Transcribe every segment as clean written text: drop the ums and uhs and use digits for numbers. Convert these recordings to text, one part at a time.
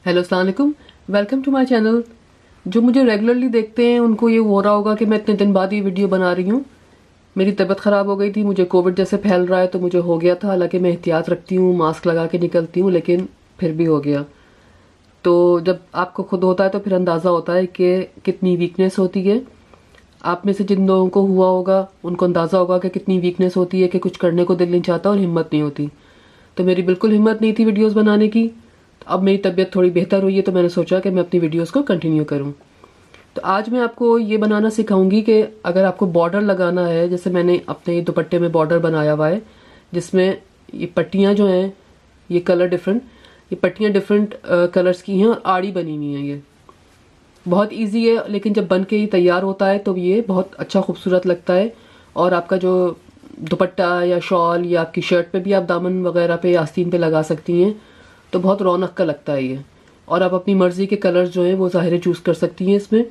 Hello अस्सलाम वालेकुम, welcome to my channel. जो मुझे रेगुलरली देखते हैं उनको ये हो रहा होगा कि मैं इतने दिन बाद ये वीडियो बना रही हूँ। मेरी तबीयत ख़राब हो गई थी, मुझे कोविड जैसे फैल रहा है तो मुझे हो गया था। हालांकि मैं एहतियात रखती हूँ, मास्क लगा के निकलती हूँ, लेकिन फिर भी हो गया। तो जब आपको खुद होता है तो फिर अंदाज़ा होता है कि कितनी वीकनेस होती है। आप में से जिन लोगों को हुआ होगा उनको अंदाज़ा होगा कि कितनी वीकनेस होती है, कि कुछ करने को दिल नहीं चाहता और हिम्मत नहीं होती। तो मेरी बिल्कुल हिम्मत नहीं थी वीडियोस बनाने की। अब मेरी तबीयत थोड़ी बेहतर हुई है तो मैंने सोचा कि मैं अपनी वीडियोस को कंटिन्यू करूं। तो आज मैं आपको ये बनाना सिखाऊंगी कि अगर आपको बॉर्डर लगाना है, जैसे मैंने अपने दुपट्टे में बॉर्डर बनाया हुआ है जिसमें ये पट्टियाँ जो हैं ये कलर डिफरेंट, ये पट्टियाँ डिफरेंट कलर्स की हैं और आड़ी बनी हुई हैं। ये बहुत ईजी है, लेकिन जब बन के ये तैयार होता है तो ये बहुत अच्छा खूबसूरत लगता है। और आपका जो दुपट्टा या शॉल या आपकी शर्ट पे भी आप दामन वगैरह पे आस्तीन पे लगा सकती हैं, तो बहुत रौनक का लगता है ये। और आप अपनी मर्ज़ी के कलर्स जो हैं वो ज़ाहिर चूज़ कर सकती हैं इसमें।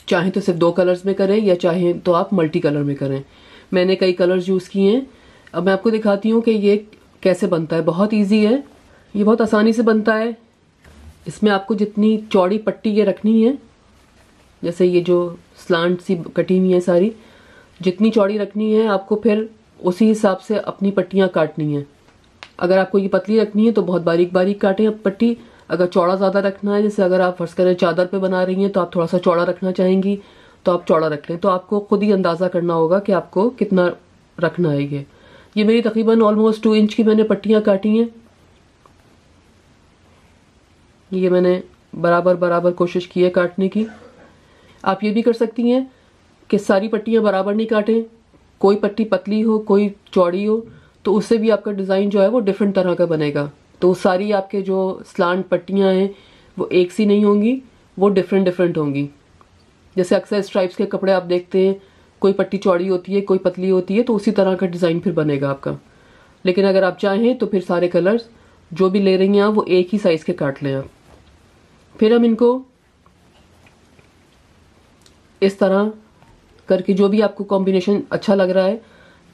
चाहें तो सिर्फ 2 कलर्स में करें या चाहें तो आप मल्टी कलर में करें। मैंने कई कलर्स यूज़ किए हैं। अब मैं आपको दिखाती हूँ कि ये कैसे बनता है। बहुत ईजी है, ये बहुत आसानी से बनता है। इसमें आपको जितनी चौड़ी पट्टी ये रखनी है, जैसे ये जो स्लांट सी कटी हुई है सारी, जितनी चौड़ी रखनी है आपको, फिर उसी हिसाब से अपनी पट्टियाँ काटनी है। अगर आपको ये पतली रखनी है तो बहुत बारीक बारीक काटें आप पट्टी। अगर चौड़ा ज़्यादा रखना है, जैसे अगर आप फर्ज करें चादर पे बना रही हैं तो आप थोड़ा सा चौड़ा रखना चाहेंगी तो आप चौड़ा रख लें। तो आपको खुद ही अंदाज़ा करना होगा कि आपको कितना रखना है। ये मेरी तकरीबन ऑलमोस्ट 2 इंच की मैंने पट्टियाँ काटी हैं। ये मैंने बराबर बराबर कोशिश की है काटने की। आप ये भी कर सकती हैं कि सारी पट्टियाँ बराबर नहीं काटें, कोई पट्टी पतली हो कोई चौड़ी हो, तो उससे भी आपका डिज़ाइन जो है वो डिफरेंट तरह का बनेगा। तो सारी आपके जो स्लांट पट्टियाँ हैं वो एक सी नहीं होंगी, वो डिफरेंट डिफरेंट होंगी। जैसे अक्सर स्ट्राइप्स के कपड़े आप देखते हैं, कोई पट्टी चौड़ी होती है कोई पतली होती है, तो उसी तरह का डिज़ाइन फिर बनेगा आपका। लेकिन अगर आप चाहें तो फिर सारे कलर्स जो भी ले रही हैं आप वो एक ही साइज़ के काट लें आप। फिर हम इनको इस तरह करके, जो भी आपको कॉम्बिनेशन अच्छा लग रहा है,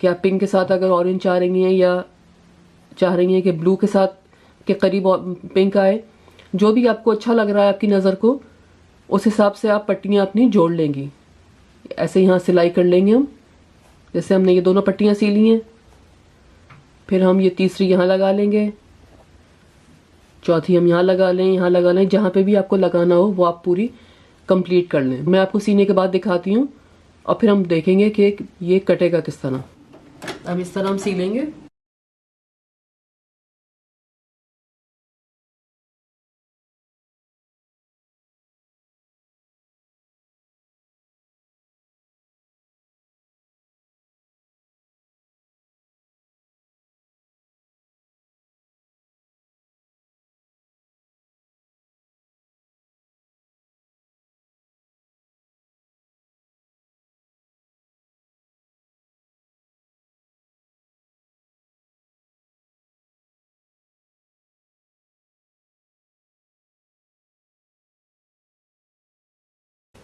कि आप पिंक के साथ अगर ऑरेंज चाह रही हैं या चाह रही हैं कि ब्लू के साथ के करीब पिंक आए, जो भी आपको अच्छा लग रहा है आपकी नज़र को, उस हिसाब से आप पट्टियाँ अपनी जोड़ लेंगी। ऐसे यहाँ सिलाई कर लेंगे हम। जैसे हमने ये दोनों पट्टियाँ सी ली हैं, फिर हम ये तीसरी यहाँ लगा लेंगे, चौथी हम यहाँ लगा लें, यहाँ लगा लें। जहाँ पे भी आपको लगाना हो वो आप पूरी कंप्लीट कर लें। मैं आपको सीने के बाद दिखाती हूँ और फिर हम देखेंगे कि ये कटेगा किस तरह। अब इस तरह हम सी लेंगे।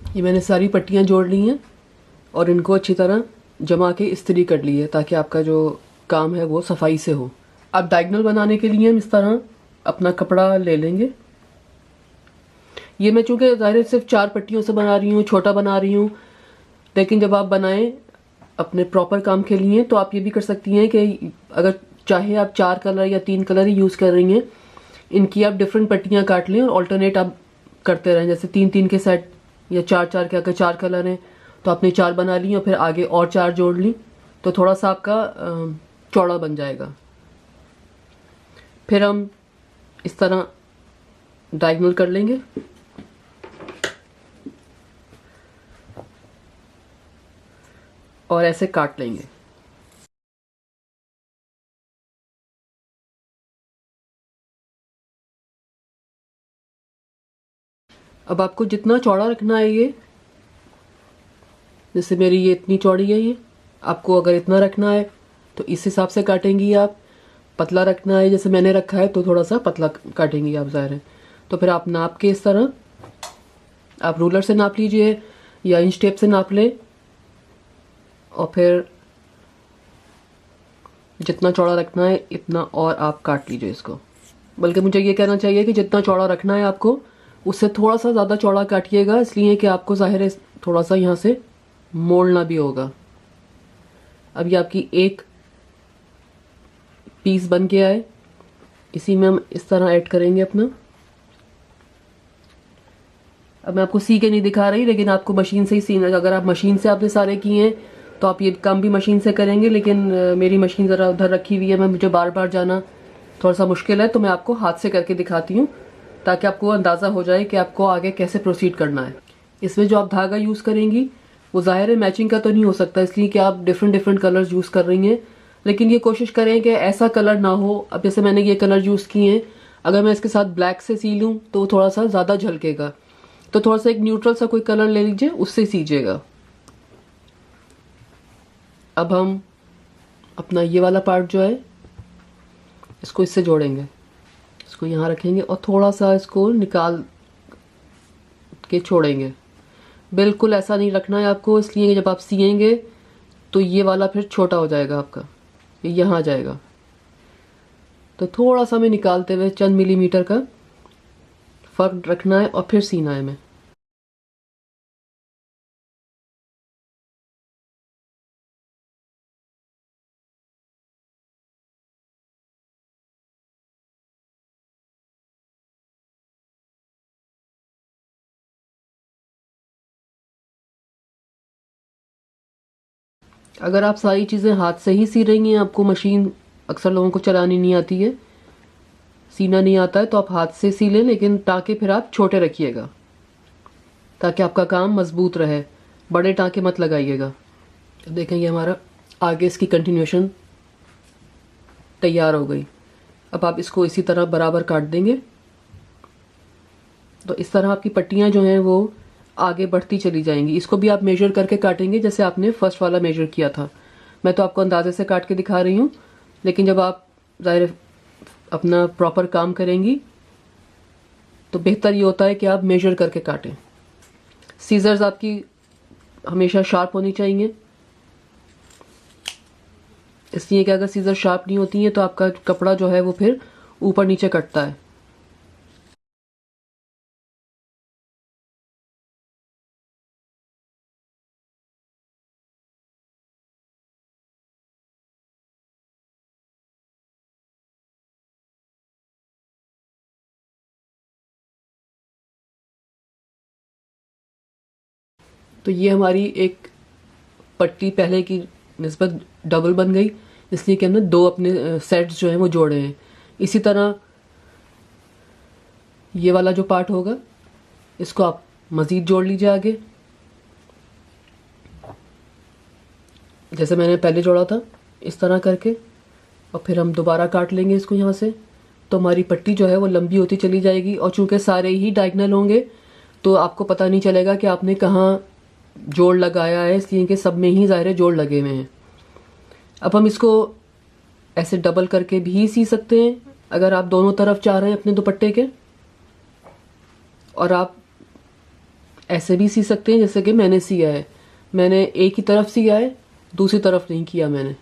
ये मैंने सारी पट्टियाँ जोड़ ली हैं और इनको अच्छी तरह जमा के इस्त्री कर ली है, ताकि आपका जो काम है वो सफाई से हो। अब डायगोनल बनाने के लिए हम इस तरह अपना कपड़ा ले लेंगे। ये मैं चूँकि ज़ाहिर सिर्फ 4 पट्टियों से बना रही हूँ, छोटा बना रही हूँ, लेकिन जब आप बनाएं अपने प्रॉपर काम के लिए तो आप ये भी कर सकती हैं कि अगर चाहे आप 4 कलर या 3 कलर ही यूज़ कर रही हैं, इनकी आप डिफरेंट पट्टियाँ काट लें और ऑल्टरनेट आप करते रहें। जैसे 3-3 के सेट या 4-4 के, अगर 4 कलर हैं तो आपने 4 बना ली और फिर आगे और 4 जोड़ ली, तो थोड़ा सा आपका चौड़ा बन जाएगा। फिर हम इस तरह डायगोनल कर लेंगे और ऐसे काट लेंगे। अब आपको जितना चौड़ा रखना है, ये जैसे मेरी ये इतनी चौड़ी है, ये आपको अगर इतना रखना है तो इस हिसाब से काटेंगी आप। पतला रखना है जैसे मैंने रखा है तो थोड़ा सा पतला काटेंगी आप, ज़ाहिर है। तो फिर आप नाप के इस तरह आप रूलर से नाप लीजिए या इंच टेप से नाप लें और फिर जितना चौड़ा रखना है इतना और आप काट लीजिए इसको। बल्कि मुझे ये कहना चाहिए कि जितना चौड़ा रखना है आपको, उससे थोड़ा सा ज़्यादा चौड़ा काटिएगा, इसलिए कि आपको ज़ाहिर है थोड़ा सा यहाँ से मोड़ना भी होगा। अब ये आपकी एक पीस बन के आए, इसी में हम इस तरह ऐड करेंगे अपना। अब मैं आपको सी के नहीं दिखा रही, लेकिन आपको मशीन से ही सीना, अगर आप मशीन से आपने सारे किए हैं तो आप ये काम भी मशीन से करेंगे, लेकिन मेरी मशीन ज़रा उधर रखी हुई है, मुझे बार बार जाना थोड़ा सा मुश्किल है, तो मैं आपको हाथ से करके दिखाती हूँ ताकि आपको अंदाज़ा हो जाए कि आपको आगे कैसे प्रोसीड करना है। इसमें जो आप धागा यूज़ करेंगी वो ज़ाहिर है मैचिंग का तो नहीं हो सकता, इसलिए कि आप डिफरेंट डिफरेंट कलर्स यूज़ कर रही हैं, लेकिन ये कोशिश करें कि ऐसा कलर ना हो। अब जैसे मैंने ये कलर यूज़ किए हैं, अगर मैं इसके साथ ब्लैक से सी लूँ तो थोड़ा सा ज़्यादा झलकेगा, तो थोड़ा सा एक न्यूट्रल सा कोई कलर ले लीजिए, उससे सीजिएगा। अब हम अपना ये वाला पार्ट जो है इसको इससे जोड़ेंगे, इसको यहाँ रखेंगे और थोड़ा सा इसको निकाल के छोड़ेंगे। बिल्कुल ऐसा नहीं रखना है आपको, इसलिए जब आप सिएंगे तो ये वाला फिर छोटा हो जाएगा आपका, ये यहाँ आ जाएगा। तो थोड़ा सा में निकालते हुए चंद मिलीमीटर का फर्क रखना है और फिर सीना है हमें। अगर आप सारी चीज़ें हाथ से ही सी रही हैं, आपको मशीन अक्सर लोगों को चलानी नहीं आती है, सीना नहीं आता है, तो आप हाथ से सी लें, लेकिन टाँके फिर आप छोटे रखिएगा ताकि आपका काम मजबूत रहे, बड़े टाँके मत लगाइएगा। अब देखें ये हमारा आगे इसकी कंटिन्यूएशन तैयार हो गई। अब आप इसको इसी तरह बराबर काट देंगे, तो इस तरह आपकी पट्टियाँ जो हैं वो आगे बढ़ती चली जाएंगी। इसको भी आप मेजर करके काटेंगे जैसे आपने फर्स्ट वाला मेजर किया था। मैं तो आपको अंदाजे से काट के दिखा रही हूँ, लेकिन जब आप ज़ाहिर अपना प्रॉपर काम करेंगी तो बेहतर ये होता है कि आप मेजर करके काटें। सीजर्स आपकी हमेशा शार्प होनी चाहिए, इसलिए कि अगर सीजर शार्प नहीं होती हैं तो आपका कपड़ा जो है वो फिर ऊपर नीचे कटता है। तो ये हमारी एक पट्टी पहले की निस्बत डबल बन गई, इसलिए कि हमने दो अपने सेट्स जो हैं वो जोड़े हैं। इसी तरह ये वाला जो पार्ट होगा इसको आप मज़ीद जोड़ लीजिए आगे, जैसे मैंने पहले जोड़ा था इस तरह करके, और फिर हम दोबारा काट लेंगे इसको यहाँ से। तो हमारी पट्टी जो है वो लंबी होती चली जाएगी, और चूंकि सारे ही डायगनल होंगे तो आपको पता नहीं चलेगा कि आपने कहाँ जोड़ लगाया है, इसलिए कि सब में ही ज़ाहिर जोड़ लगे हुए हैं। अब हम इसको ऐसे डबल करके भी सी सकते हैं अगर आप दोनों तरफ चाह रहे हैं अपने दुपट्टे के, और आप ऐसे भी सी सकते हैं जैसे कि मैंने सिया है। मैंने एक ही तरफ सिया है, दूसरी तरफ नहीं किया मैंने,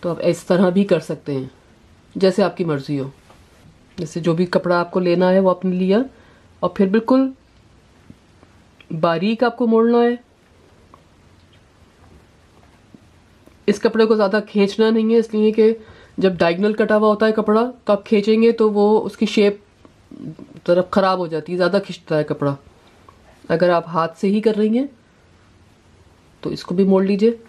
तो आप इस तरह भी कर सकते हैं जैसे आपकी मर्ज़ी हो। जैसे जो भी कपड़ा आपको लेना है वो आपने लिया, और फिर बिल्कुल बारीक आपको मोड़ना है। इस कपड़े को ज़्यादा खींचना नहीं है, इसलिए कि जब डायगोनल कटा हुआ होता है कपड़ा तो आप खींचेंगे तो वो उसकी शेप तरफ ख़राब हो जाती है, ज़्यादा खिंचता है कपड़ा। अगर आप हाथ से ही कर रही हैं तो इसको भी मोड़ लीजिए।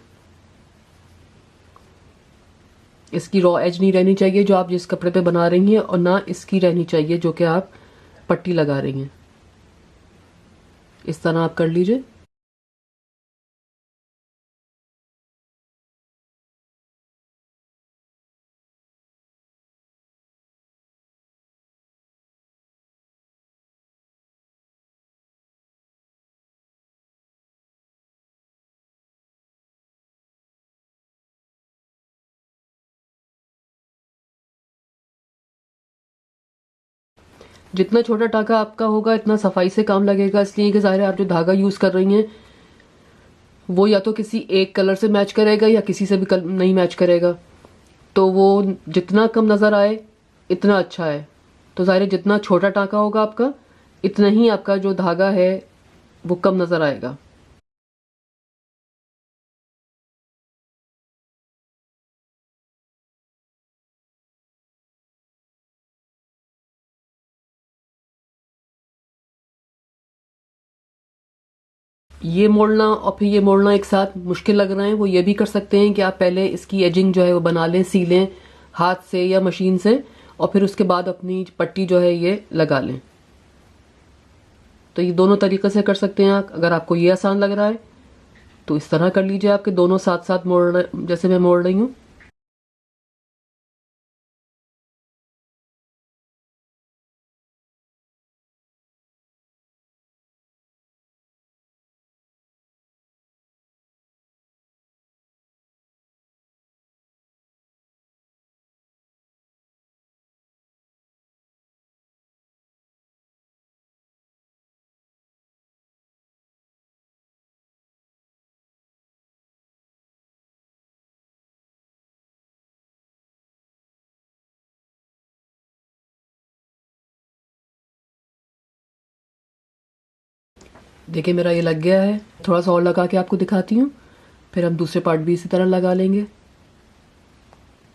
इसकी रॉ एज नहीं रहनी चाहिए जो आप जिस कपड़े पे बना रही हैं, और ना इसकी रहनी चाहिए जो कि आप पट्टी लगा रही हैं। इस तरह आप कर लीजिए। जितना छोटा टाका आपका होगा इतना सफाई से काम लगेगा, इसलिए कि ज़ाहिर है आप जो धागा यूज़ कर रही हैं वो या तो किसी एक कलर से मैच करेगा या किसी से भी नहीं मैच करेगा। तो वो जितना कम नज़र आए इतना अच्छा है। तो ज़ाहिर है जितना छोटा टाँका होगा आपका, इतना ही आपका जो धागा है वो कम नज़र आएगा। ये मोड़ना और फिर ये मोड़ना एक साथ मुश्किल लग रहा है, वो ये भी कर सकते हैं कि आप पहले इसकी एजिंग जो है वो बना लें, सीलें हाथ से या मशीन से, और फिर उसके बाद अपनी पट्टी जो है ये लगा लें। तो ये दोनों तरीके से कर सकते हैं आप। अगर आपको ये आसान लग रहा है तो इस तरह कर लीजिए, आपके दोनों साथ साथ मोड़ जैसे मैं मोड़ रही हूँ। देखिए मेरा ये लग गया है। थोड़ा सा और लगा के आपको दिखाती हूँ, फिर हम दूसरे पार्ट भी इसी तरह लगा लेंगे,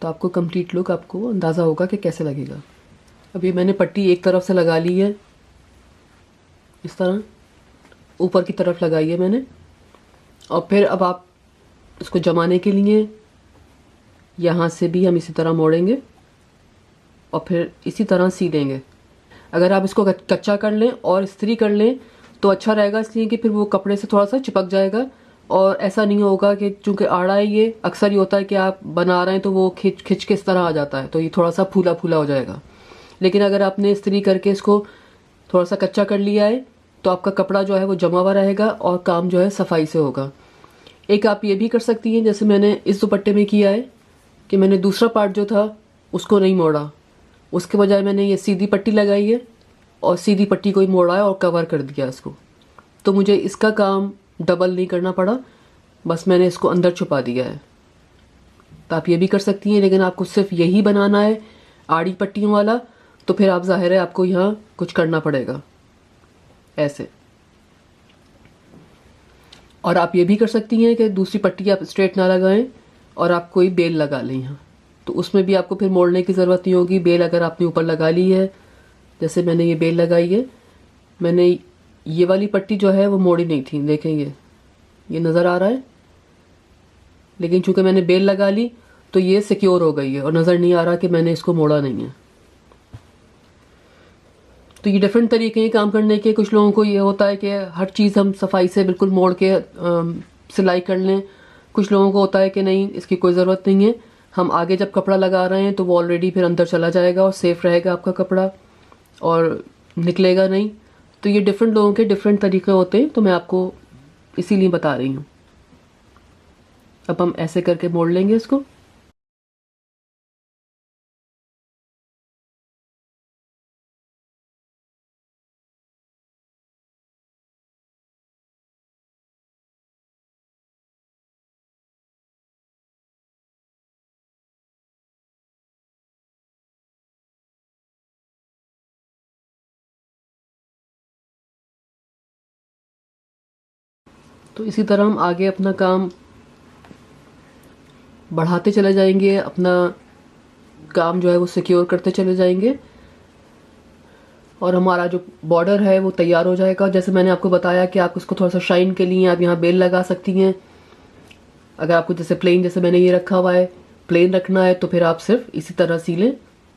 तो आपको कंप्लीट लुक आपको अंदाज़ा होगा कि कैसे लगेगा। अब ये मैंने पट्टी एक तरफ से लगा ली है, इस तरह ऊपर की तरफ लगाई है मैंने। और फिर अब आप इसको जमाने के लिए यहाँ से भी हम इसी तरह मोड़ेंगे और फिर इसी तरह सी देंगे। अगर आप इसको कच्चा कर लें और इस्त्री कर लें तो अच्छा रहेगा, इसलिए कि फिर वो कपड़े से थोड़ा सा चिपक जाएगा और ऐसा नहीं होगा कि चूँकि आड़ा है, ये अक्सर ये होता है कि आप बना रहे हैं तो वो खिंच खिंच के इस तरह आ जाता है, तो ये थोड़ा सा फूला फूला हो जाएगा। लेकिन अगर आपने इस्त्री करके इसको थोड़ा सा कच्चा कर लिया है तो आपका कपड़ा जो है वो जमा हुआ रहेगा और काम जो है सफाई से होगा। एक आप ये भी कर सकती हैं, जैसे मैंने इस दुपट्टे में किया है कि मैंने दूसरा पार्ट जो था उसको नहीं मोड़ा, उसके बजाय मैंने ये सीधी पट्टी लगाई है और सीधी पट्टी को ही मोड़ा है और कवर कर दिया इसको। तो मुझे इसका काम डबल नहीं करना पड़ा, बस मैंने इसको अंदर छुपा दिया है। तो आप ये भी कर सकती हैं, लेकिन आपको सिर्फ यही बनाना है आड़ी पट्टियों वाला, तो फिर आप ज़ाहिर है आपको यहाँ कुछ करना पड़ेगा ऐसे। और आप ये भी कर सकती हैं कि दूसरी पट्टी आप स्ट्रेट ना लगाएं और आप कोई बेल लगा लें यहाँ, तो उसमें भी आपको फिर मोड़ने की ज़रूरत नहीं होगी। बेल अगर आपने ऊपर लगा ली है, जैसे मैंने ये बेल लगाई है, मैंने ये वाली पट्टी जो है वो मोड़ी नहीं थी, देखें ये नज़र आ रहा है, लेकिन चूंकि मैंने बेल लगा ली तो ये सिक्योर हो गई है और नज़र नहीं आ रहा कि मैंने इसको मोड़ा नहीं है। तो ये डिफरेंट तरीके हैं काम करने के। कुछ लोगों को ये होता है कि हर चीज़ हम सफाई से बिल्कुल मोड़ के सिलाई कर लें, कुछ लोगों को होता है कि नहीं, इसकी कोई ज़रूरत नहीं है, हम आगे जब कपड़ा लगा रहे हैं तो वो ऑलरेडी फिर अंदर चला जाएगा और सेफ़ रहेगा आपका कपड़ा और निकलेगा नहीं। तो ये डिफरेंट लोगों के डिफरेंट तरीके होते हैं, तो मैं आपको इसीलिए बता रही हूँ। अब हम ऐसे करके मोड़ लेंगे इसको। तो इसी तरह हम आगे अपना काम बढ़ाते चले जाएंगे, अपना काम जो है वो सिक्योर करते चले जाएंगे और हमारा जो बॉर्डर है वो तैयार हो जाएगा। जैसे मैंने आपको बताया कि आप इसको थोड़ा सा शाइन के लिए आप यहाँ बेल लगा सकती हैं। अगर आपको जैसे प्लेन, जैसे मैंने ये रखा हुआ है, प्लेन रखना है तो फिर आप सिर्फ इसी तरह सी लें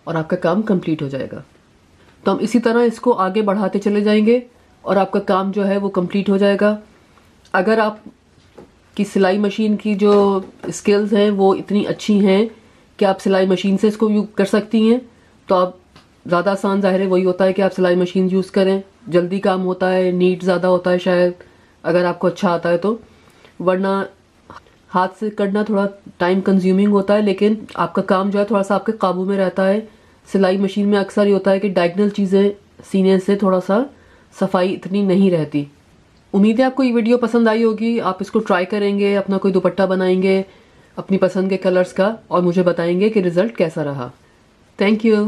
और आपका काम कंप्लीट हो जाएगा। तो हम इसी तरह इसको आगे बढ़ाते चले जाएंगे और आपका काम जो है वो कंप्लीट हो जाएगा। अगर आप की सिलाई मशीन की जो स्किल्स हैं वो इतनी अच्छी हैं कि आप सिलाई मशीन से इसको यूज कर सकती हैं, तो आप ज़्यादा आसान, ज़ाहिर है वही होता है कि आप सिलाई मशीन यूज़ करें, जल्दी काम होता है, नीट ज़्यादा होता है शायद, अगर आपको अच्छा आता है तो। वरना हाथ से करना थोड़ा टाइम कंज्यूमिंग होता है, लेकिन आपका काम जो है थोड़ा सा आपके काबू में रहता है। सिलाई मशीन में अक्सर ये होता है कि डायगनल चीज़ें सीने से थोड़ा सा सफाई इतनी नहीं रहती। उम्मीद है आपको ये वीडियो पसंद आई होगी, आप इसको ट्राई करेंगे, अपना कोई दुपट्टा बनाएंगे अपनी पसंद के कलर्स का और मुझे बताएंगे कि रिज़ल्ट कैसा रहा। Thank you.